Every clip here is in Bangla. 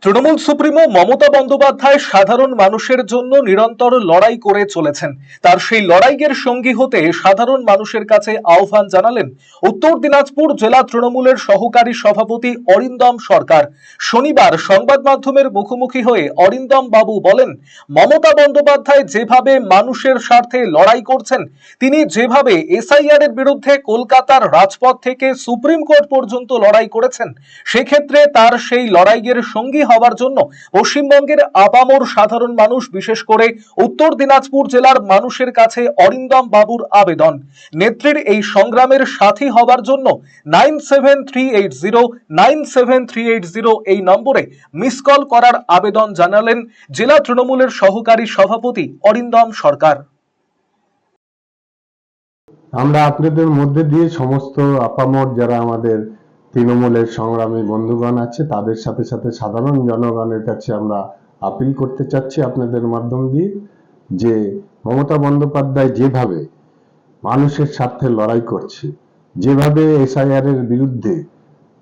তৃণমূল সুপ্রিমো মমতা বন্দ্যোপাধ্যায় সাধারণ মানুষের জন্য নিরন্তর লড়াই করে চলেছেন। তার সেই লড়াইয়ের সঙ্গী হতে সাধারণ মানুষের কাছে আহ্বান জানালেন উত্তর দিনাজপুর জেলা তৃণমূলের সহকারী সভাপতি অরিন্দম সরকার। শনিবার সংবাদ মাধ্যমের মুখোমুখি হয়ে অরিন্দম বাবু বলেন, মমতা বন্দ্যোপাধ্যায় যেভাবে মানুষের স্বার্থে লড়াই করছেন, তিনি যেভাবে এসআইআর এর বিরুদ্ধে কলকাতার রাজপথ থেকে সুপ্রিম কোর্ট পর্যন্ত লড়াই করেছেন, সেক্ষেত্রে তার সেই লড়াইয়ের সঙ্গী হওয়ার জন্য পশ্চিমবঙ্গের আপামর সাধারণ মানুষ, বিশেষ করে উত্তর দিনাজপুর জেলার মানুষের কাছে অরিন্দম বাবুর আবেদন। নেত্রীর এই সংগ্রামের সাথী হওয়ার জন্য 9738097380 এই নম্বরে মিস কল করার আবেদন জানালেন জেলা তৃণমূলের সহকারী সভাপতি অরিন্দম সরকার। আমরা আপনাদের মধ্যে দিয়ে সমস্ত আপামর যারা আমাদের তৃণমূলের সংগ্রামী বন্ধুগণ আছে, তাদের সাথে সাথে সাধারণ জনগণের কাছে আমরা আপিল করতে চাচ্ছি আপনাদের মাধ্যম দিয়ে, যে মমতা বন্দ্যোপাধ্যায় যেভাবে মানুষের স্বার্থে লড়াই করছে, যেভাবে এসআইআর এর বিরুদ্ধে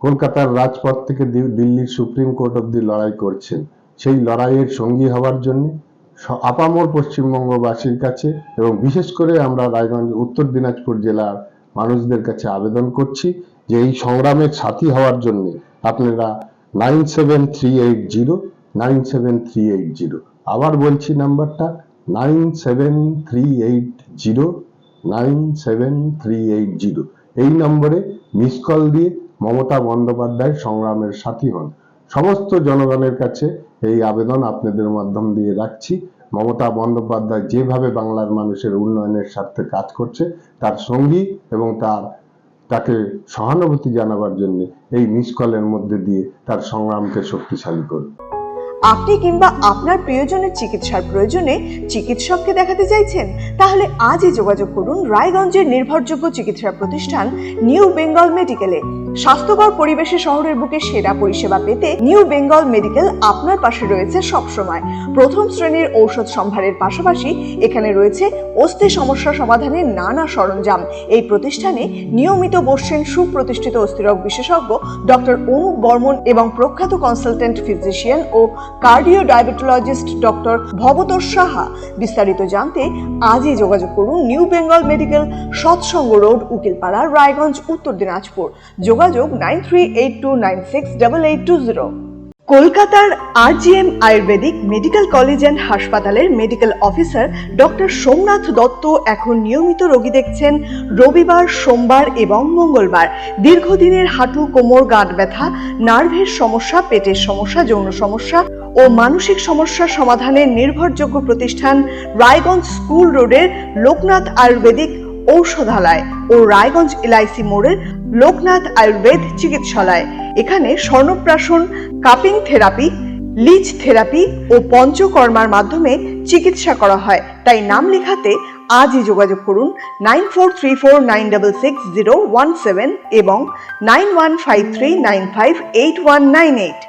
কলকাতার রাজপথ থেকে দিল্লির সুপ্রিম কোর্ট অব্দি লড়াই করছেন, সেই লড়াইয়ের সঙ্গী হওয়ার জন্য আপামর পশ্চিমবঙ্গবাসীর কাছে এবং বিশেষ করে আমরা রায়গঞ্জ উত্তর দিনাজপুর জেলার মানুষদের কাছে আবেদন করছি যে এই সংগ্রামের সাথী হওয়ার জন্য আপনারা 9738097380, আবার বলছি নাম্বারটা 9738097380, এই নম্বরে মিস কল দিয়ে মমতা বন্দ্যোপাধ্যায় সংগ্রামের সাথী হন। সমস্ত জনগণের কাছে এই আবেদন আপনাদের মাধ্যম দিয়ে রাখছি। মমতা বন্দ্যোপাধ্যায় যেভাবে বাংলার মানুষের উন্নয়নের স্বার্থে কাজ করছে, তার সঙ্গী এবং তাকে সহানুভূতি জানাবার জন্য এই মিস কলের মধ্যে দিয়ে তার সংগ্রামকে শক্তিশালী করুন। আপনি কিংবা আপনার প্রিয়জনের চিকিৎসার প্রয়োজনে চিকিৎসককে দেখাতে চাইছেন? তাহলে আজই যোগাযোগ করুন রায়গঞ্জের নির্ভরযোগ্য চিকিৎসা প্রতিষ্ঠান নিউ বেঙ্গল মেডিকেলে। স্বাস্থ্যকর পরিবেশে শহরের বুকে সেরা পরিষেবা পেতে নিউ বেঙ্গল মেডিকেল আপনার পাশে রয়েছে সবসময়। প্রথম শ্রেণীর ঔষধ সম্ভারের পাশাপাশি এখানে রয়েছে অস্থি সমস্যা সমাধানের নানা সরঞ্জাম। এই প্রতিষ্ঠানে নিয়মিত বসছেন সুপ্রতিষ্ঠিত অস্থিরোগ বিশেষজ্ঞ ডক্টর অনুপ বর্মন এবং প্রখ্যাত কনসালটেন্ট ফিজিশিয়ান ও cardio diabetologist doctor Bhabatosh Saha. বিস্তারিত জানতে আজই যোগাযোগ করুন new Bengal medical, Satsang road, Ukilpara, Raiganj, Uttar Dinajpur. যোগাযোগ 9382968820। কলকাতার RGM Ayurvedic medical college and হাসপাতালের medical officer doctor Somnath Dutta এখন নিয়মিত রোগী দেখছেন রবিবার, সোমবার এবং মঙ্গলবার। দীর্ঘদিনের হাঁটু, কোমর, গাঁট ব্যথা, নার্ভের সমস্যা, পেটের সমস্যা, যৌন সমস্যা ও মানসিক সমস্যার সমাধানের নির্ভরযোগ্য প্রতিষ্ঠান রায়গঞ্জ স্কুল রোডের লোকনাথ আয়ুর্বেদিক ঔষধালয় ও রায়গঞ্জ LIC মোড়ের লোকনাথ আয়ুর্বেদ চিকিৎসালয়। এখানে স্বর্ণপ্রাশন, কাপিং থেরাপি, লিচ থেরাপি ও পঞ্চকর্মার মাধ্যমে চিকিৎসা করা হয়। তাই নাম লেখাতে আজই যোগাযোগ করুন 9434966017 এবং 9153958198।